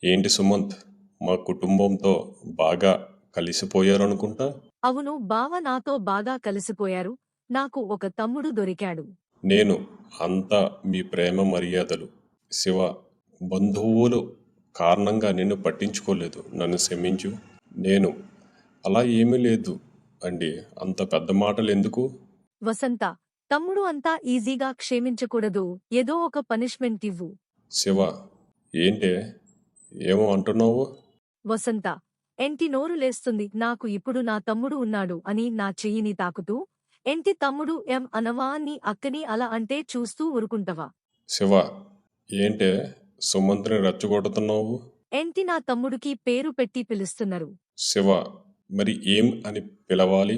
ఏంటి సుమంత్, మా కుటుంబంతో బాగా కలిసిపోయారనుకుంటా. అవును బావ నాతో బాగా కలిసిపోయారు. నాకు ఒక తమ్ముడు దొరికాడు. నేను అంతా మీ ప్రేమ మర్యాదలు. శివ, బంధువులు కారణంగా నిన్ను పట్టించుకోలేదు. నన్ను క్షమించు. నేను అలా ఏమీ లేదు అండి. అంత పెద్ద మాటలు ఎందుకు? వసంత, తమ్ముడు అంతా ఈజీగా క్షమించకూడదు. ఏదో ఒక పనిష్మెంట్ ఇవ్వు. శివ, ఏంటే ఏమో అంటున్నావు? వసంత, ఎంటి నోరు లేస్తుంది. నాకు ఇప్పుడు నా తమ్ముడు ఉన్నాడు అని నా చెయ్యిని తాకుతూ, ఎంటి తమ్ముడు అనవా నీ అక్కని అలా అంటే చూస్తూ ఊరుకుంటవా? శివ, ఏంటే సుమంత్ని రెచ్చగొడుతున్నావు? ఎంటి నా తమ్ముడికి పేరు పెట్టి పిలుస్తున్నారు? శివ, మరి ఏం అని పిలవాలి?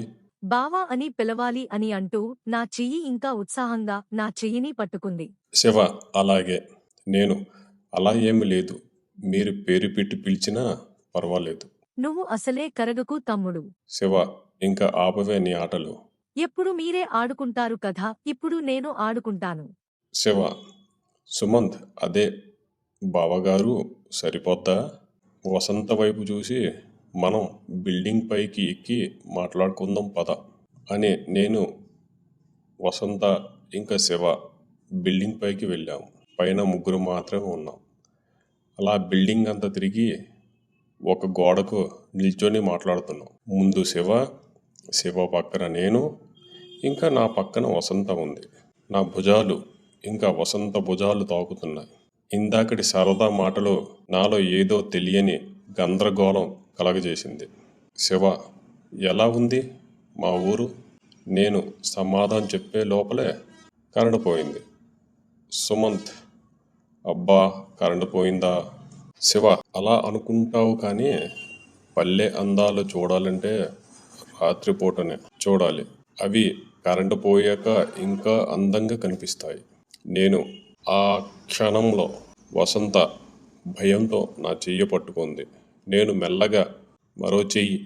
బావా అని పిలవాలి అని అంటూ నా చెయ్యి ఇంకా ఉత్సాహంగా నా చెయ్యిని పట్టుకుంది. శివ, అలాగే. నేను అలా ఏమి లేదు. మీరు పేరు పెట్టి పిలిచినా పర్వాలేదు. నువ్వు అసలే కరగకు తమ్ముడు. శివ, ఇంకా ఆపవే నీ ఆటలు. ఎప్పుడు మీరే ఆడుకుంటారు కదా, ఇప్పుడు నేను ఆడుకుంటాను. శివ, సుమంత్ అదే బావగారు సరిపోద్దా? వసంత వైపు చూసి మనం బిల్డింగ్ పైకి ఎక్కి మాట్లాడుకుందాం పద అని నేను, వసంత ఇంకా శివ బిల్డింగ్ పైకి వెళ్ళాము. పైన ముగ్గురు మాత్రమే ఉన్నాం. అలా బిల్డింగ్ అంతా తిరిగి ఒక గోడకు నిల్చొని మాట్లాడుతున్నాం. ముందు శివ, శివ పక్కన నేను, ఇంకా నా పక్కన వసంత ఉంది. నా భుజాలు ఇంకా వసంత భుజాలు తాకుతున్నాయి. ఇందాకటి సరదా మాటలు నాలో ఏదో తెలియని గందరగోళం కలగజేసింది. శివ, ఎలా ఉంది మా ఊరు? నేను సమాధానం చెప్పే లోపలే కరెంటు పోయింది. సుమంత్, అబ్బా కరెంటు పోయిందా? శివ, అలా అనుకుంటావు కానీ పల్లె అందాలు చూడాలంటే రాత్రిపూటనే చూడాలి. అవి కరెంటు పోయాక ఇంకా అందంగా కనిపిస్తాయి. నేను ఆ క్షణంలో వసంత భయంతో నా చెయ్యి పట్టుకుంది. నేను మెల్లగా మరో చెయ్యి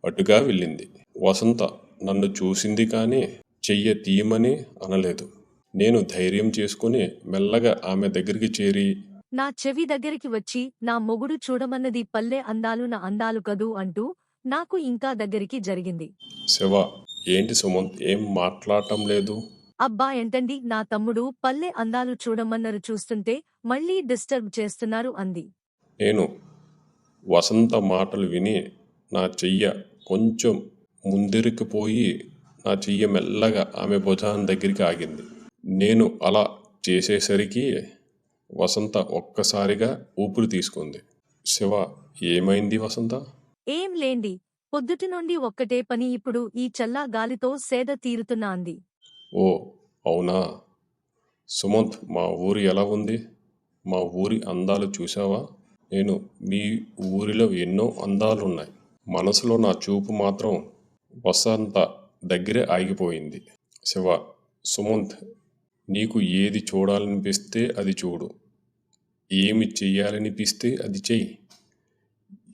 అటుగా వెళ్ళింది. వసంత నన్ను చూసింది కానీ చెయ్యి తీయమని అనలేదు. నేను ధైర్యం చేసుకుని మెల్లగా ఆమె దగ్గరికి చేరి, నా చెవి దగ్గరికి వచ్చి నా మొగుడు చూడమన్నది పల్లె అందాలు నా అందాలు కదూ అంటూ నాకు ఇంకా దగ్గరికి జరిగింది. శివ, ఏంటి సుమంత్ ఏం మాట్లాడటం లేదు? అబ్బా ఏంటండి, నా తమ్ముడు పల్లె అందాలు చూడమన్నారు, చూస్తుంటే మళ్ళీ డిస్టర్బ్ చేస్తున్నారు అంది. నేను వసంత మాటలు విని నా చెయ్య కొంచెం ముందరికిపోయి నా చెయ్యి మెల్లగా ఆమె భుజాన్ దగ్గరికి ఆగింది. నేను అలా చేసేసరికి వసంత ఒక్కసారిగా ఊపిరి తీసుకుంది. శివ, ఏమైంది వసంత? ఏం లేండి, పొద్దుటి నుండి ఒక్కటే పని, ఇప్పుడు ఈ చల్లా గాలితో సేద తీరుతున్నా అంది. ఓ అవునా? సుమంత్, మా ఊరు ఎలా ఉంది? మా ఊరి అందాలు చూసావా? నేను మీ ఊరిలో ఎన్నో అందాలున్నాయి. మనసులో నా చూపు మాత్రం వసంత దగ్గరే ఆగిపోయింది. శివ, సుమంత్, నీకు ఏది చూడాలనిపిస్తే అది చూడు. ఏమి చెయ్యాలనిపిస్తే అది చెయ్యి.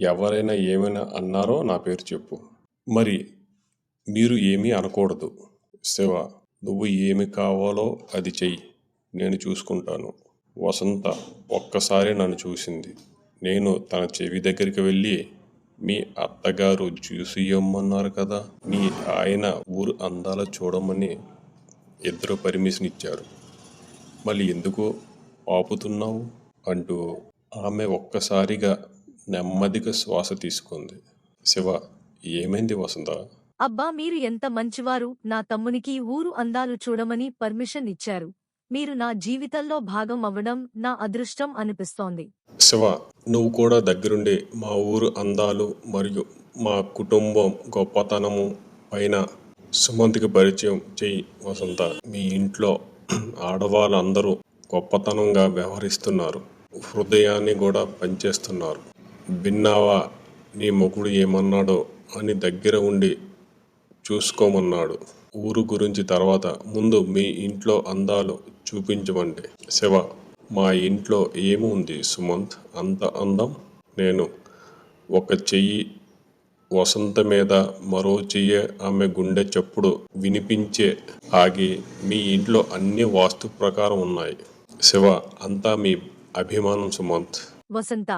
ఎవరైనా ఏమైనా అన్నారో నా పేరు చెప్పు. మరి మీరు ఏమీ అనకూడదు. శివ, నువ్వు ఏమి కావాలో అది చెయ్యి, నేను చూసుకుంటాను. వసంత ఒక్కసారి నన్ను చూసింది. నేను తన చెవి దగ్గరికి వెళ్ళి, మీ అత్తగారు జ్యూస్ ఇవ్వమన్నారు కదా, మీ ఆయన ఊరు అందాలు చూడమని ఇద్దరు పర్మిషన్ ఇచ్చారు, మళ్ళీ ఎందుకు ఆపుతున్నావు అంటూ ఆమె ఒక్కసారిగా నెమ్మదిగా శ్వాస తీసుకుంది. శివ, ఏమైంది వసంత? అబ్బా మీరు ఎంత మంచివారు, నా తమ్మునికి ఊరు అందాలు చూడమని పర్మిషన్ ఇచ్చారు. మీరు నా జీవితంలో భాగం అవ్వడం నా అదృష్టం అనిపిస్తోంది. శివ, నువ్వు కూడా దగ్గరుండి మా ఊరు అందాలు మరియు మా కుటుంబం గొప్పతనము పైన సుమంత్కి పరిచయం చెయ్యి వసంత. మీ ఇంట్లో ఆడవాళ్ళందరూ గొప్పతనంగా వ్యవహరిస్తున్నారు, హృదయాన్ని కూడా పనిచేస్తున్నారు. విన్నావా నీ మొగుడు ఏమన్నాడో అని? దగ్గర ఉండి చూసుకోమన్నాడు. ఊరు గురించి తర్వాత, ముందు మీ ఇంట్లో అందాలు చూపించమండి. శివ, మా ఇంట్లో ఏముంది సుమంత్ అంత అందం? నేను ఒక చెయ్యి వసంత మీద, మరో చెయ్యి ఆమె గుండె చప్పుడు వినిపించే ఆగి, మీ ఇంట్లో అన్ని వాస్తు ప్రకారం ఉన్నాయి. శివ, అంతా మీ అభిమానం సుమంత్. వసంత,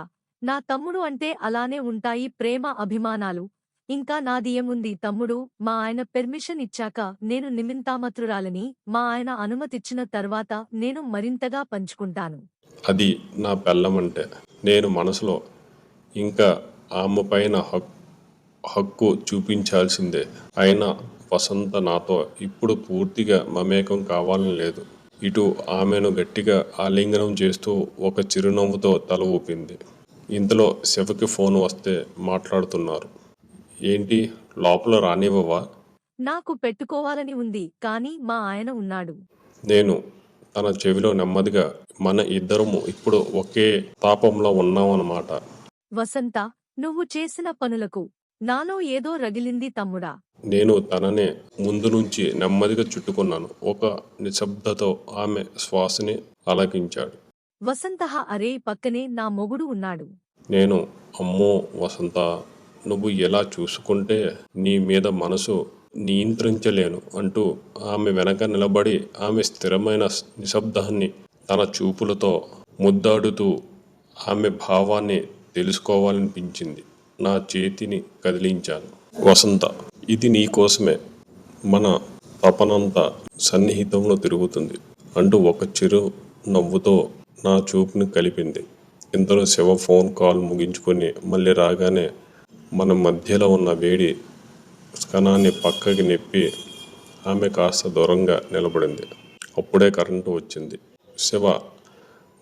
నా తమ్ముడు అంటే అలానే ఉంటాయి ప్రేమ అభిమానాలు. ఇంకా నాది ఏముంది తమ్ముడు, మా ఆయన పెర్మిషన్ ఇచ్చాక నేను నిమిత్తామత్రురాలని, మా ఆయన అనుమతిచ్చిన తర్వాత నేను మరింతగా పంచుకుంటాను. అది నా పెళ్ళమంటే. నేను మనసులో ఇంకా ఆమె పైన హక్కు చూపించాల్సిందే. అయినా వసంత నాతో ఇప్పుడు పూర్తిగా మమేకం కావాలని లేదు. ఇటు ఆమెను గట్టిగా ఆలింగనం చేస్తూ ఒక చిరునవ్వుతో తల ఊపింది. ఇంతలో శివకి ఫోన్ వస్తే మాట్లాడుతున్నారు. ఏంటి, లోపల రానివ్వవా? నాకు పెట్టుకోవాలని ఉంది, కానీ మా ఆయన ఉన్నాడు. నేను తన చెవిలో నెమ్మదిగా, మన ఇద్దరము ఇప్పుడు ఒకే తాపంలో ఉన్నామన్నమాట. వసంత, నువ్వు చేసిన పనులకు నాలో ఏదో రగిలింది తమ్ముడా. నేను తననే ముందు నుంచి నెమ్మదిగా చుట్టుకున్నాను. ఒక నిశ్శబ్దతో ఆమె శ్వాసని ఆలకించాడు. వసంత, అరే పక్కనే నా మొగుడు ఉన్నాడు. నేను, అమ్మో వసంత, నువ్వు ఎలా చూసుకుంటే నీ మీద మనసు నియంత్రించలేను అంటూ ఆమె వెనక నిలబడి ఆమె స్థిరమైన నిశ్శబ్దాన్ని తన చూపులతో ముద్దాడుతూ ఆమె భావాన్ని తెలుసుకోవాలనిపించింది. నా చేతిని కదిలించాను. వసంత, ఇది నీ కోసమే. మన తపనంతా సన్నిహితంలో తిరుగుతుంది అంటూ ఒక చిరు నవ్వుతో నా చూపుని కలిపింది. ఇంతలో శివ ఫోన్ కాల్ ముగించుకొని మళ్ళీ రాగానే మన మధ్యలో ఉన్న వేడి స్కనాన్ని పక్కకి నెప్పి ఆమె కాస్త దూరంగా నిలబడింది. అప్పుడే కరెంటు వచ్చింది. శివ,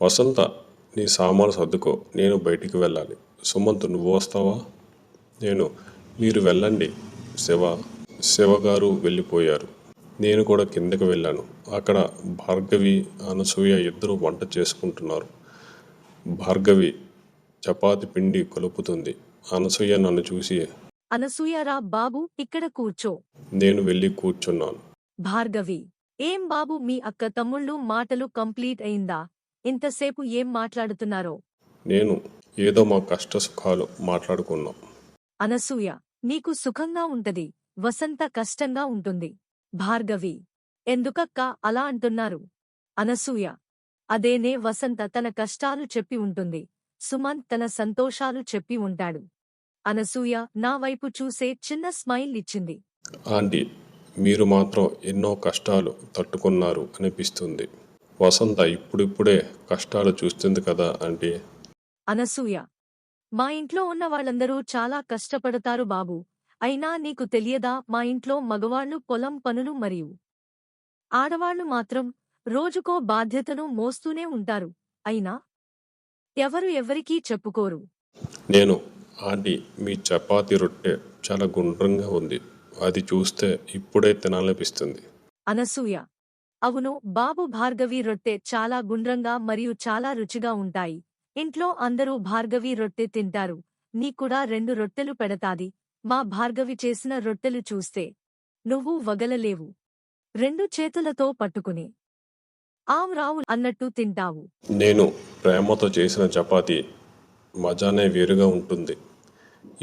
వసంత, నీ సామాను సర్దుకో, నేను బయటికి వెళ్ళాలి. సుమంత్, నువ్వు వస్తావా? నేను, మీరు వెళ్ళండి శివ. శివగారు వెళ్ళిపోయారు. నేను కూడా కిందకి వెళ్ళాను. అక్కడ భార్గవి, అనసూయ ఇద్దరు వంట చేసుకుంటున్నారు. భార్గవి చపాతి పిండి కలుపుతుంది. అనసూయ నన్ను చూసి, అనసూయరా బాబు, ఇక్కడ కూర్చో. నేను వెళ్ళి కూర్చున్నాను. భార్గవి, ఏం బాబు, మీ అక్క తమ్ముళ్ళు మాటలు కంప్లీట్ అయిందా? ఇంతసేపు ఏం మాట్లాడుతున్నారో? నేను, ఏదో మా కష్ట సుఖాలు మాట్లాడుకున్నాం. అనసూయ, నీకు సుఖంగా ఉంటది, వసంత కష్టంగా ఉంటుంది. భార్గవి, ఎందుకక్క అలా అంటున్నారు? అనసూయ, అదేనే, వసంత తన కష్టాలు చెప్పి ఉంటుంది, సుమంత్ తన సంతోషాలు చెప్పి ఉంటాడు. అనసూయ నా వైపు చూసే చిన్న స్మైల్ ఇచ్చింది. ఆంటీ, మీరు మాత్రం ఎన్నో కష్టాలు తట్టుకున్నారు అనిపిస్తుంది. వసంత ఇప్పుడిప్పుడే కష్టాలు చూస్తుంది కదా ఆంటీ. అనసూయ, మా ఇంట్లో ఉన్న వాళ్ళందరూ చాలా కష్టపడతారు బాబూ. అయినా నీకు తెలియదా, మా ఇంట్లో మగవాళ్లు పొలం పనులు మరియు ఆడవాళ్లు మాత్రం రోజుకో బాధ్యతను మోస్తూనే ఉంటారు. అయినా ఎవరు ఎవరికీ చెప్పుకోరు. నేను, ఆంటీ, మీ చపాతీ రొట్టె చాలా గుండ్రంగా ఉంది. అది చూస్తే ఇప్పుడే తినాలనిపిస్తుంది. అనసూయ, అవును బాబు, భార్గవి రొట్టె చాలా గుండ్రంగా మరియు చాలా రుచిగా ఉంటాయి. ఇంట్లో అందరూ భార్గవి రొట్టె తింటారు. నీకూడా 2 రొట్టెలు పెడతాది. మా భార్గవి చేసిన రొట్టెలు చూస్తే నువ్వు వగలలేవు. 2 చేతులతో పట్టుకుని ఆమ్ రావు అన్నట్టు తింటావు. నేను ప్రేమతో చేసిన చపాతీ మజానే వేరుగా ఉంటుంది.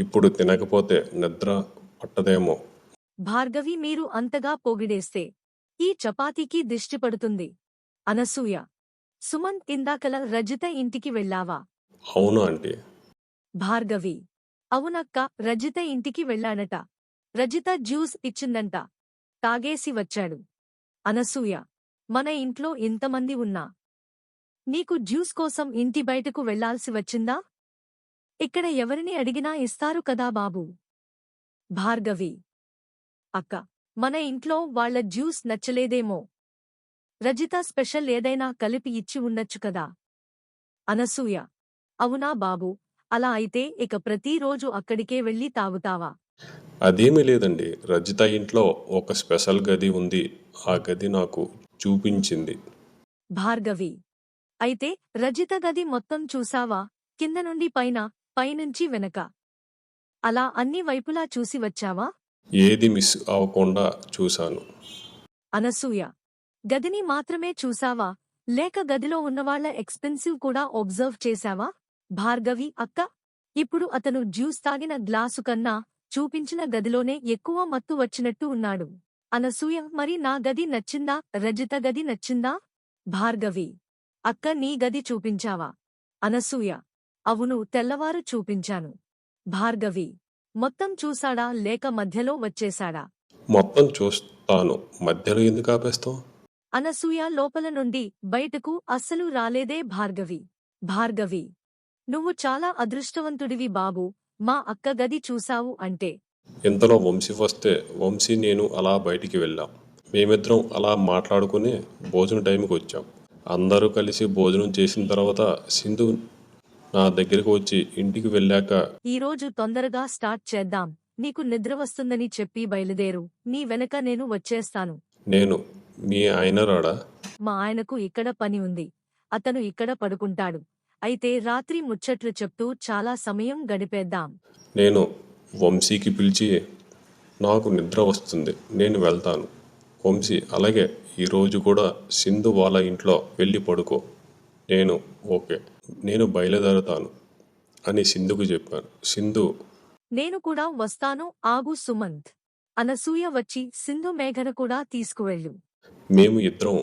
ఇప్పుడు తినకపోతే నిద్ర పట్టదేమో. భార్గవి, మీరు అంతగా పొగిడేస్తే ఈ చపాతీకి దిష్టి పడుతుంది. అనసూయ, సుమంత్, ఇందాకల రజిత ఇంటికి వెళ్ళావా? అవును ఆంటీ. భార్గవి, అవునక్క, రజిత ఇంటికి వెళ్ళాడట. రజిత జ్యూస్ ఇచ్చిందంట, తాగేసి వచ్చాడు. అనసూయ, మన ఇంట్లో ఇంతమంది ఉన్నా నీకు జ్యూస్ కోసం ఇంటి బయటకు వెళ్లాల్సి వచ్చిందా? ఇక్కడ ఎవరిని అడిగినా ఇస్తారు కదా బాబూ. భార్గవి, అక్క, మన ఇంట్లో వాళ్ల జ్యూస్ నచ్చలేదేమో. రజిత స్పెషల్ ఏదైనా కలిపి ఇచ్చి ఉండొచ్చు కదా. అనసూయ, అవునా బాబూ, అలా అయితే ఇక ప్రతిరోజు అక్కడికే వెళ్ళి తాగుతావా? అదేమీ లేదండి. రజిత ఇంట్లో ఒక స్పెషల్ గది ఉంది. ఆ గది నాకు చూపించింది. భార్గవి, అయితే రజిత గది మొత్తం చూసావా? కింద నుండి పైన, పైనుంచి వెనక, అలా అన్ని వైపులా చూసి వచ్చావా? ఏది మిస్ అవ్వకుండా చూశాను. అనసూయ, గదిని మాత్రమే చూసావా, లేక గదిలో ఉన్నవాళ్ల ఎక్స్పెన్సివ్ కూడా ఒబ్జర్వ్ చేశావా? భార్గవి, అక్క, ఇప్పుడు అతను జ్యూస్ తాగిన గ్లాసు కన్నా చూపించిన గదిలోనే ఎక్కువ మత్తు వచ్చినట్టు ఉన్నాడు. అనసూయ, మరి నా గది నచ్చిందా, రజిత గది నచ్చిందా? భార్గవి, అక్క, నీ గది చూపించావా? అనసూయ, అవును, తెల్లవారు చూపించాను. భార్గవి. మొత్తం చూశాడా లేక మధ్యలో వచ్చేశాడా? మొత్తం చూస్తాను. మధ్యలో ఎందుకు ఆపేస్తావు? అనసూయ లోపల నుండి బయటకు అస్సలు రాలేదే భార్గవి. భార్గవి. నువ్వు చాలా అదృష్టవంతుడివి బాబూ. మా అక్క గది చూశావు అంటే. ఇంతలో వంశీ వస్తే వంశీ నేను అలా బయటికి వెళ్ళాం. మేమిద్దరం అలా మాట్లాడుకుని భోజనం టైంకి వచ్చాం. అందరూ కలిసి భోజనం చేసిన తర్వాత సింధు నా దగ్గరికి వచ్చి ఇంటికి వెళ్ళాక ఈరోజు తొందరగా స్టార్ట్ చేద్దాం. నీకు నిద్ర వస్తుందని చెప్పి బయలుదేరు. నీ వెనక నేను వచ్చేస్తాను. నేను మీ ఆయన రాడా? మా ఆయనకు ఇక్కడ పని ఉంది. అతను ఇక్కడ పడుకుంటాడు. అయితే రాత్రి ముచ్చట్లు చెప్తూ చాలా సమయం గడిపేద్దాం. నేను వంశీకి పిలిచి నాకు నిద్ర వస్తుంది, నేను వెళ్తాను. వంశీ అలాగే ఈరోజు కూడా సింధు వాళ్ళ ఇంట్లో వెళ్ళి పడుకో. నేను ఓకే, నేను బయలుదేరుతాను అని సింధుకు చెప్పాను. సింధు నేను కూడా వస్తాను ఆగు సుమంత్. అనసూయ వచ్చి సింధు మేఘన కూడా తీసుకువెళ్ళు. మేము ఇద్దరం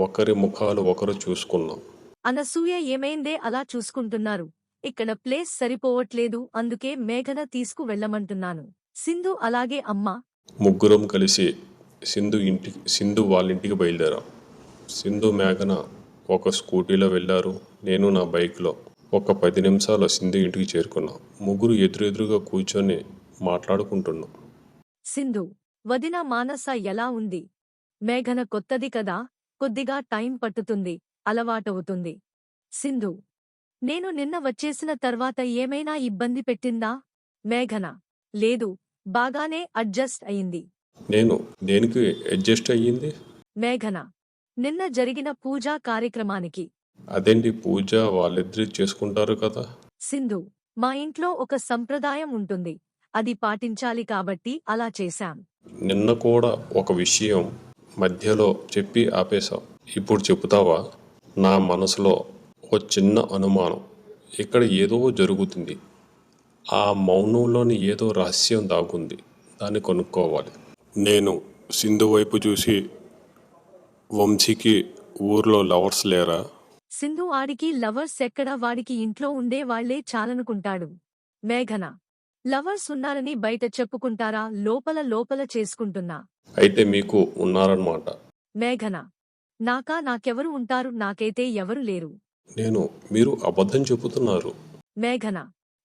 ఒకరి ముఖాలు ఒకరు చూసుకున్నాం. అనసూయ ఏమైందే అలా చూసుకుంటున్నారు? ఇక్కడ ప్లేస్ సరిపోవట్లేదు, అందుకే మేఘన తీసుకువెళ్ళమంటున్నాను. సింధు అలాగే అమ్మా. ముగ్గురం కలిసి సింధు వాళ్ళ ఇంటికి బయలుదేరాం. సింధు మేఘన ఒక స్కూటీలో వెళ్ళారు, నేను నా బైక్లో. ఒక 10 నిమిషాలు సింధు ఇంటికి చేరుకున్నాం. ముగ్గురు ఎదురెదురుగా కూర్చొని మాట్లాడుకుంటున్నాం. సింధు. వదిన మానస ఎలా ఉంది? మేఘన కొత్తది కదా, కొద్దిగా టైం పట్టుతుంది, అలవాటవుతుంది. సింధు. నేను నిన్న వచ్చేసిన తర్వాత ఏమైనా ఇబ్బంది పెట్టిందా? మేఘన. లేదు, బాగానే అడ్జస్ట్ అయింది. నేను దేనికి అడ్జస్ట్ అయ్యింది? మేఘన. నిన్న జరిగిన పూజా కార్యక్రమానికి. అదేంటి పూజ వాళ్ళిద్దరూ చేసుకుంటారు కదా. సింధు. మా ఇంట్లో ఒక సంప్రదాయం ఉంటుంది, అది పాటించాలి కాబట్టి అలా చేశాం. నిన్న కూడా ఒక విషయం మధ్యలో చెప్పి ఆపేశాం, ఇప్పుడు చెబుతావా? నా మనసులో ఒక చిన్న అనుమానం. ఇక్కడ ఏదో జరుగుతుంది. ఆ మౌనంలోని ఏదో రహస్యం దాగుంది, దాన్ని కొనుక్కోవాలి. నేను సింధు వైపు చూసి, వంశీకి ఊర్లో లవర్స్ లేరా? సింధు. ఆడికి లవర్స్ ఎక్కడా, వాడికి ఇంట్లో ఉండే వాళ్లే చాలనుకుంటాడు. మేఘన. లవర్స్ ఉన్నారని బయట చెప్పుకుంటారా? లోపల లోపల చేసుకుంటున్నా. అయితే మీకు ఉన్నారన్నమాట. మేఘన. నాకెవరు ఉంటారు? నాకైతే ఎవరు లేరు. మీరు అబద్ధం చెబుతున్నారు. మేఘన.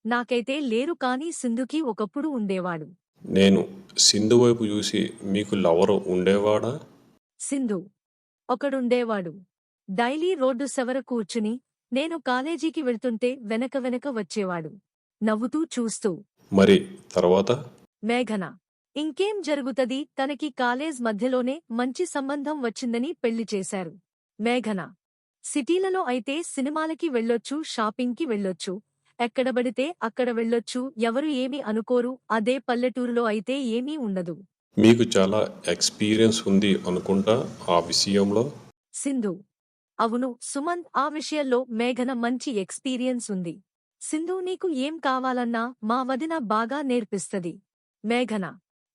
నాకైతే లేరు, కానీ సింధుకి ఒకప్పుడు ఉండేవాడు. నేను సింధు వైపు చూసి, మీకు లవరు ఉండేవాడా? సింధు. ఒకడుండేవాడు. డైలీ రోడ్డు సెవర కూర్చుని నేను కాలేజీకి వెళ్తుంటే వెనక వెనక వచ్చేవాడు, నవ్వుతూ చూస్తూ. మరి తర్వాత? మేఘన. ఇంకేం జరుగుతది, తనకి కాలేజ్ మధ్యలోనే మంచి సంబంధం వచ్చిందని పెళ్లి చేశారు. మేఘన. సిటీలలో అయితే సినిమాలకి వెళ్ళొచ్చు, షాపింగ్కి వెళ్ళొచ్చు, ఎక్కడబడితే అక్కడ వెళ్ళొచ్చు, ఎవరు ఏమీ అనుకోరు. అదే పల్లెటూరులో అయితే ఏమీ ఉండదు. మీకు చాలా ఎక్స్పీరియన్స్ ఉంది అనుకుంటా ఆ విషయంలో. సింధు. అవును సుమంత్, ఆ విషయంలో మేఘన మంచి ఎక్స్పీరియన్స్ ఉంది. సింధు, నీకు ఏం కావాలన్నా మా వదిన బాగా నేర్పిస్తది. మేఘన.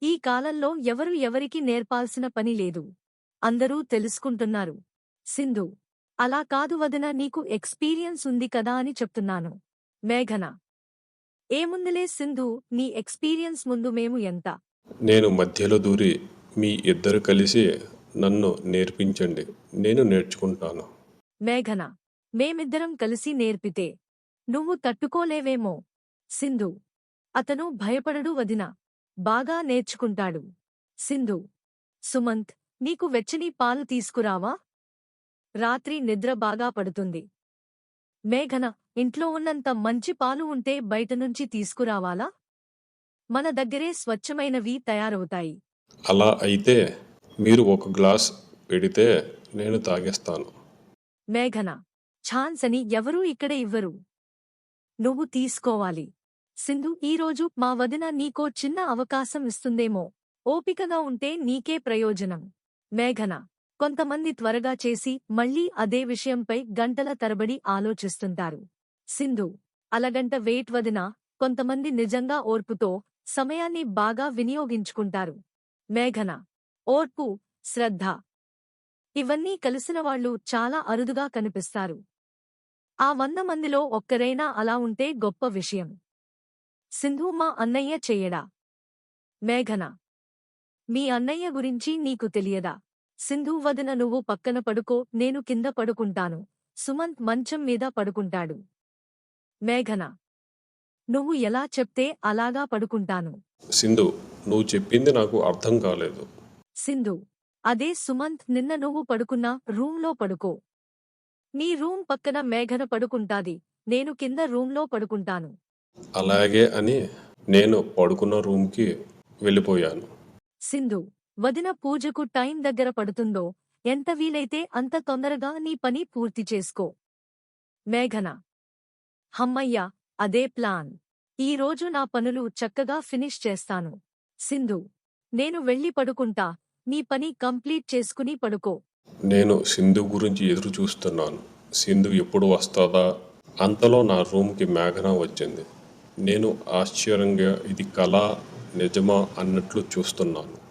ఈ కాలంలో ఎవరు ఎవరికి నేర్పాల్సిన పని లేదు, అందరూ తెలుసుకుంటున్నారు. సింధు. అలా కాదు వదిన, నీకు ఎక్స్పీరియన్స్ ఉంది కదా అని చెప్తున్నాను. మేఘన. ఏముందిలే సింధు, నీ ఎక్స్పీరియన్స్ ముందు మేము ఎంత. నేను మధ్యలో దూరి, మీ ఇద్దరు కలిసి నన్ను నేర్పించండి, నేను నేర్చుకుంటాను. మేఘన. మేమిద్దరం కలిసి నేర్పితే నువ్వు తట్టుకోలేవేమో. సింధు. అతను భయపడడు వదిన, బాగా నేర్చుకుంటాడు. సింధు. సుమంత్, నీకు వెచ్చని పాలు తీసుకురావా? రాత్రి నిద్ర బాగా పడుతుంది. మేఘన. ఇంట్లో ఉన్నంత మంచి పాలు ఉంటే బయటనుంచి తీసుకురావాలా? మన దగ్గరే స్వచ్ఛమైనవి తయారవుతాయి. అలా అయితే మీరు ఒక గ్లాస్ పెడితే నేను తాగేస్తాను. మేఘన. ఛాన్స్ అని ఎవరూ ఇక్కడ ఇవ్వరు, నువ్వు తీసుకోవాలి. సింధు. ఈరోజు మా వదిన నీకో చిన్న అవకాశం ఇస్తుందేమో, ఓపికగా ఉంటే నీకే ప్రయోజనం. మేఘన. కొంతమంది త్వరగా చేసి మళ్ళీ అదే విషయంపై గంటల తరబడి ఆలోచిస్తుంటారు. సింధు. అలగంట వెయిట్ వదినా, కొంతమంది నిజంగా ఓర్పుతో సమయాన్ని బాగా వినియోగించుకుంటారు. మేఘన. ఓర్పు, శ్రద్ధ, ఇవన్నీ కలిసినవాళ్లు చాలా అరుదుగా కనిపిస్తారు. ఆ 100 మందిలో ఒక్కరైనా అలా ఉంటే గొప్ప విషయం. సింధు మా అన్నయ్య చెయ్యడా? మేఘన: మీ అన్నయ్య గురించి నీకు తెలియదా? సింధు వదిన నువ్వు పక్కన పడుకో, నేను కింద పడుకుంటాను. సుమంత్ మంచం మీద పడుకుంటాడు. మేఘన: నువ్వు ఎలా చెప్తే అలాగా పడుకుంటాను. సింధు, నువ్వు చెప్పింది నాకు అర్థం కాలేదు. సింధు: అదే సుమంత్, నిన్న నువ్వు పడుకున్న రూంలో పడుకో. నీ రూం పక్కన మేఘన పడుకుంటాది, నేను కింద రూంలో పడుకుంటాను. అలాగే అని నేను పడుకున్న రూమ్కి వెళ్ళిపోయాను. సింధు: వదిన పూజకు టైం దగ్గర పడుతుందో, ఎంత వీలైతే అంత తొందరగా నీ పని పూర్తి చేసుకో. మేఘన: హమ్మయ్య, అదే ప్లాన్. ఈ రోజు నా పనులు చక్కగా ఫినిష్ చేస్తాను. సింధు: నేను వెళ్ళి పడుకుంటా, నీ పని కంప్లీట్ చేసుకుని పడుకో. నేను సింధు గురించి ఎదురు చూస్తున్నాను. సింధు ఎప్పుడు వస్తుందా? అంతలో నా రూమ్కి మేఘన వచ్చింది. నేను ఆశ్చర్యంగా ఇది కళ నిజమా అన్నట్లు చూస్తున్నాను.